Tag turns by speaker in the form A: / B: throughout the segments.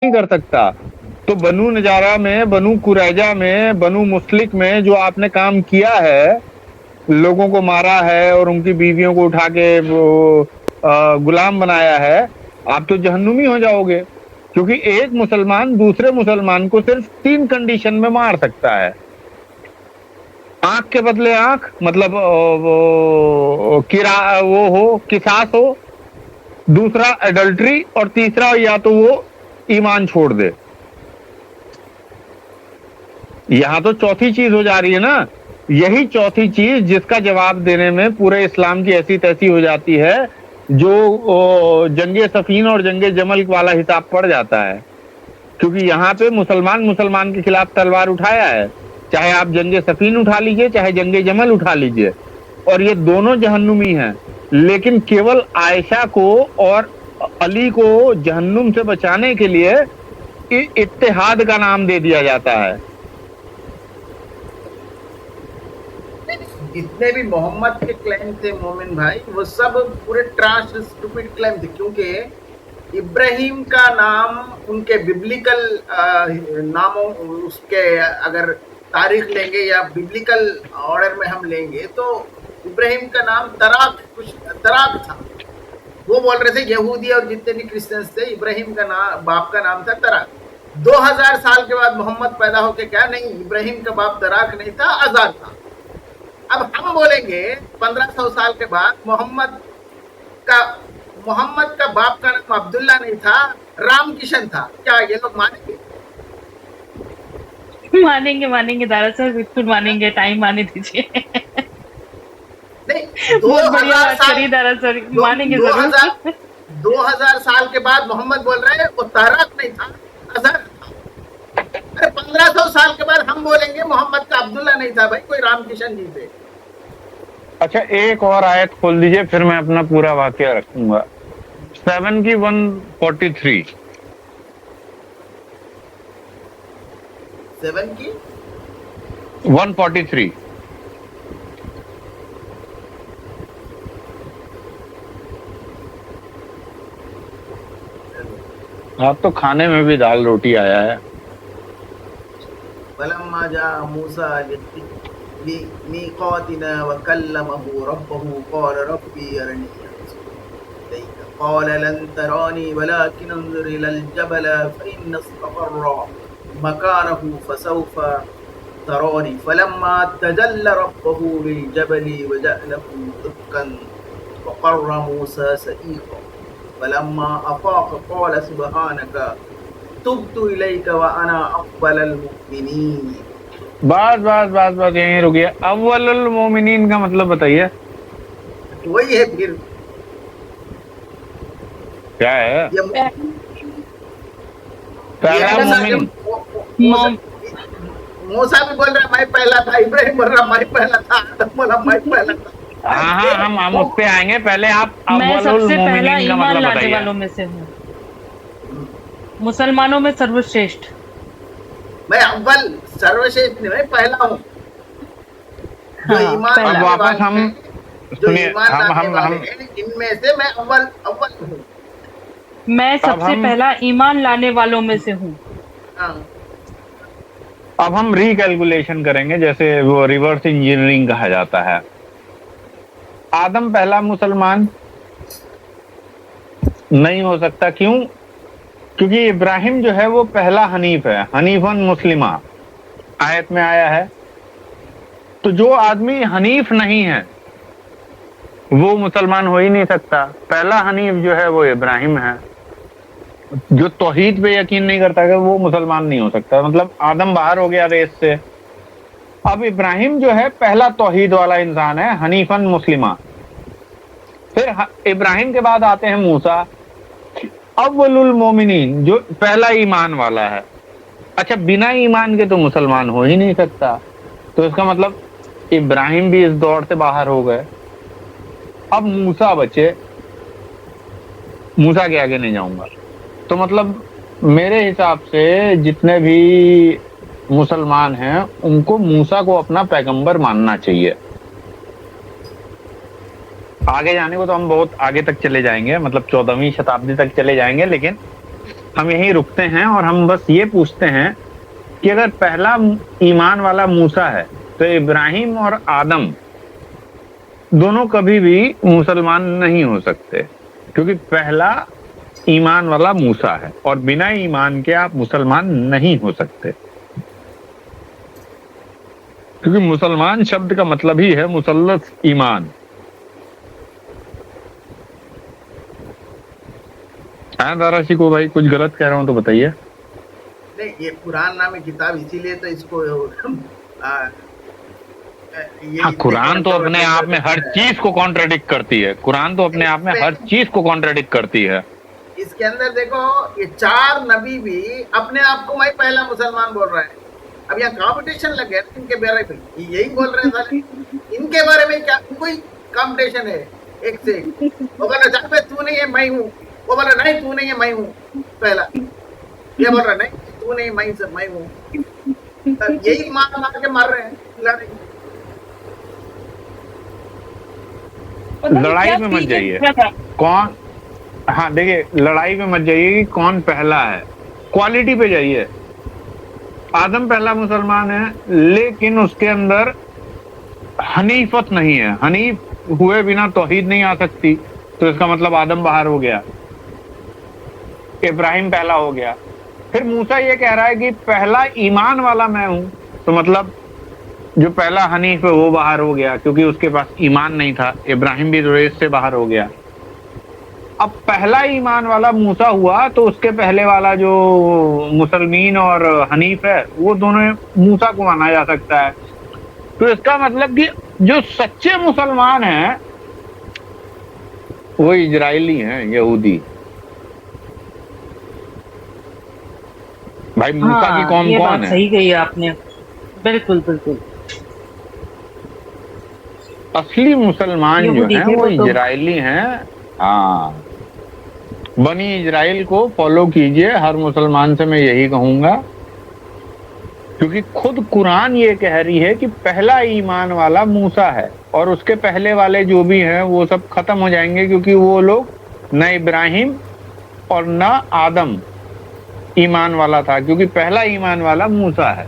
A: नहीं कर सकता। तो बनु नजारा में, बनु कुरैजा में, बनु मुस्लिक में जो आपने काम किया है, लोगों को मारा है और उनकी बीवियों को उठा के वो गुलाम बनाया है, आप तो जहन्नुमी हो जाओगे। क्योंकि एक मुसलमान दूसरे मुसलमान को सिर्फ 3 कंडीशन में मार सकता है। आंख के बदले आंख, मतलब वो हो, किसास हो, दूसरा एडल्ट्री, और तीसरा या तो वो ईमान छोड़ दे। यहां तो चौथी चीज हो जा रही है ना। यही चौथी चीज जिसका जवाब देने में पूरे इस्लाम की ऐसी तैसी हो जाती है, जो जंगे सफीन और जंगे जमल वाला हिसाब पड़ जाता है। क्योंकि यहाँ पे मुसलमान मुसलमान के खिलाफ तलवार उठाया है, चाहे आप जंगे सफीन उठा लीजिए, चाहे जंगे जमल उठा लीजिए, और ये दोनों जहन्नुमी हैं। लेकिन केवल आयशा को और अली को जहन्नुम से बचाने के लिए इत्तेहाद का नाम दे दिया जाता है।
B: जितने भी मोहम्मद के क्लेम थे मोमिन भाई, वो सब पूरे ट्राश स्टूपिड क्लेम थे। क्योंकि इब्राहिम का नाम उनके बिब्लिकल नामों, उसके अगर तारीख लेंगे या बिब्लिकल ऑर्डर में हम लेंगे तो इब्राहिम का नाम तराक था। वो बोल रहे थे यहूदी और जितने भी क्रिश्चियंस थे, इब्राहिम का नाम, बाप का नाम था तराक। 2000 साल के बाद मोहम्मद पैदा होके क्या, नहीं, इब्राहिम का बाप तराक नहीं था, आजाद था। अब हम बोलेंगे 1500 साल के बाद मोहम्मद का बाप का नाम अब्दुल्ला नहीं था, राम किशन था, क्या ये लोग मानेंगे?
C: मानेंगे दारा सर, बिल्कुल मानेंगे। टाइम आने दीजिए।
B: नहीं,
C: बहुत बढ़िया बात करी दारा सर, मानेंगे जरूर।
B: 2000 साल के बाद मोहम्मद बोल रहे हैं वो तारक नहीं था, अजहर था। अरे 1500 साल के बाद हम बोलेंगे मोहम्मद का अब्दुल्ला नहीं था, भाई कोई राम किशन जी थे।
A: अच्छा, एक और आयत खोल दीजिए, फिर मैं अपना पूरा वाकया रखूंगा। 7 की 143।
B: 7 की
A: 143। आप तो खाने में भी दाल रोटी आया है।
B: फलम्मा जा मूसा मीक़ातिना व कल्लमहु रब्बहु क़ाल रब्बी अरनी क़ाल लन तरानी वलाकिन अंजुर इलल जबल फ़इन इस्तक़र्रा मकानहु फसौफ़ तरानी फलम्मा तजल्ला रब्बहु लिलजबल वजअलहु दक्कन वक़र्र मूसा सईक़ा फलम्मा अफ़ाक़ क़ाल सुब्हानक तुब्तु इलैका व अना अव्वलुल मुमिनीन।
A: बस यहीं रुकिए। अव्वलुल मोमिनीन का मतलब बताइए।
B: वही है फिर
A: क्या है? पहला मोमिन।
B: मूसा भी बोल रहा मैं पहला था, इब्राहिम बोल रहा मैं पहला था, आदम बोला मैं पहला था।
A: हाँ, हम उस पे आएंगे। पहले आप
C: मैं सबसे पहला
A: का
C: ईमान
A: मतलब
C: लाने
A: बताइए।
C: वालों में से हूँ, मुसलमानों में सर्वश्रेष्ठ।
B: मैं अव्वल सर्वश्रेष्ठ नहीं, मैं पहला हूँ।
C: हाँ,
A: अब वापस हम सुनिए, हम
B: इनमें से मैं अव्वल हूँ।
C: मैं सबसे पहला ईमान लाने वालों में से हूँ।
A: अब हम रिकैलकुलेशन करेंगे, जैसे वो रिवर्स इंजीनियरिंग कहा जाता है। आदम पहला मुसलमान नहीं हो सकता। क्यों? क्योंकि इब्राहिम जो है वो पहला हनीफ है, हनीफन मुस्लिमा आयत में आया है। तो जो आदमी हनीफ नहीं है वो मुसलमान हो ही नहीं सकता। पहला हनीफ जो है वो इब्राहिम है। जो तौहीद पे यकीन नहीं करता है वो मुसलमान नहीं हो सकता। मतलब आदम बाहर हो गया रेस से। अब इब्राहिम जो है पहला तौहीद वाला इंसान है, हनीफन मुस्लिमा। फिर इब्राहिम के बाद आते हैं मूसा, अव्वलुल मोमिनीन, जो पहला ईमान वाला है। अच्छा, बिना ईमान के तो मुसलमान हो ही नहीं सकता। तो इसका मतलब इब्राहिम भी इस दौड़ से बाहर हो गए। अब मूसा बचे। मूसा के आगे नहीं जाऊंगा। तो मतलब मेरे हिसाब से जितने भी मुसलमान हैं उनको मूसा को अपना पैगंबर मानना चाहिए। आगे जाने को तो हम बहुत आगे तक चले जाएंगे, मतलब 14वीं शताब्दी तक चले जाएंगे, लेकिन हम यहीं रुकते हैं और हम बस ये पूछते हैं कि अगर पहला ईमान वाला मूसा है तो इब्राहिम और आदम दोनों कभी भी मुसलमान नहीं हो सकते, क्योंकि पहला ईमान वाला मूसा है और बिना ईमान के आप मुसलमान नहीं हो सकते, क्योंकि मुसलमान शब्द का मतलब ही है मुसल्लस ईमान। दारा को भाई कुछ गलत कह रहा हूं तो बताइए।
B: नहीं, ये कुरान नामी किताब इसीलिए तो इसको
A: हाँ, कुरान तो अपने आप में हर चीज को कॉन्ट्राडिक्ट करती है। कुरान तो अपने आप में हर चीज को कॉन्ट्राडिक्ट करती है।
B: इसके अंदर देखो, ये 4 नबी भी अपने आप को मैं पहला मुसलमान बोल रहा है। अब यहाँ कंपटीशन लग गया इनके बारे में, यही बोल रहे हैं सारे। इनके बारे में क्या कोई कंपटीशन है? एक से एक वो बोल रहा है तू नहीं है मैं हूँ, वो बोल रहा नहीं तू नहीं है मैं हूँ पहला, ये बोल रहा नहीं तू नहीं मैं हूँ। यही मार मार के मार रहे हैं, लड़ाई
A: लड़ाई में मत जाइए कौन, हाँ देखिए लड़ाई में मत जाइए कि कौन पहला है, क्वालिटी पे जाइए। आदम पहला मुसलमान है, लेकिन उसके अंदर हनीफत नहीं है। हनीफ हुए बिना तौहीद नहीं आ सकती, तो इसका मतलब आदम बाहर हो गया, इब्राहिम पहला हो गया। फिर मूसा ये कह रहा है कि पहला ईमान वाला मैं हूं, तो मतलब जो पहला हनीफ है वो बाहर हो गया, क्योंकि उसके पास ईमान नहीं था। इब्राहिम भी रेस से बाहर हो गया। अब पहला ईमान वाला मूसा हुआ, तो उसके पहले वाला जो मुसलमीन और हनीफ है वो दोनों मूसा को माना जा सकता है। तो इसका मतलब कि जो सच्चे मुसलमान हैं वो इजरायली हैं, यहूदी। भाई मूसा की कौम कौन है?
C: सही कही आपने, बिल्कुल बिल्कुल।
A: असली मुसलमान जो हैं वो इजरायली हैं। हाँ, बनी इजराइल को फॉलो कीजिए, हर मुसलमान से मैं यही कहूंगा, क्योंकि खुद कुरान ये कह रही है कि पहला ईमान वाला मूसा है और उसके पहले वाले जो भी हैं वो सब खत्म हो जाएंगे, क्योंकि वो लोग न इब्राहिम और न आदम ईमान वाला था, क्योंकि पहला ईमान वाला मूसा है।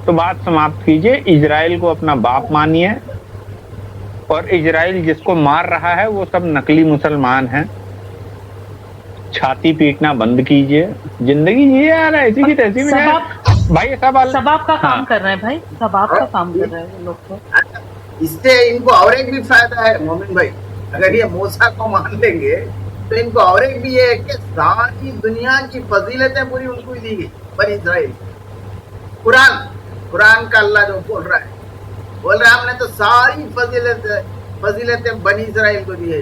A: तो बात समाप्त कीजिए, इजराइल को अपना बाप मानिए, और इजराइल जिसको मार रहा है वो सब नकली मुसलमान हैं। छाती पीटना बंद कीजिए, जिंदगी जिए यार ऐसी की तैसी में भाई। सब
C: आपका काम कर रहे हैं भाई, सब आपका काम कर रहे हैं लोग तो।
B: इससे इनको और एक भी फायदा है मोमिन भाई, अगर ये मूसा को मान लेंगे तो इनको और एक भी है कि सारी दुनिया की फजीलतें पूरी उनको ही दी गई। बनी इजराइल कुरान का अल्लाह जो बोल रहा है हमने तो सारी फजीलतें बनी इजराइल को दी है।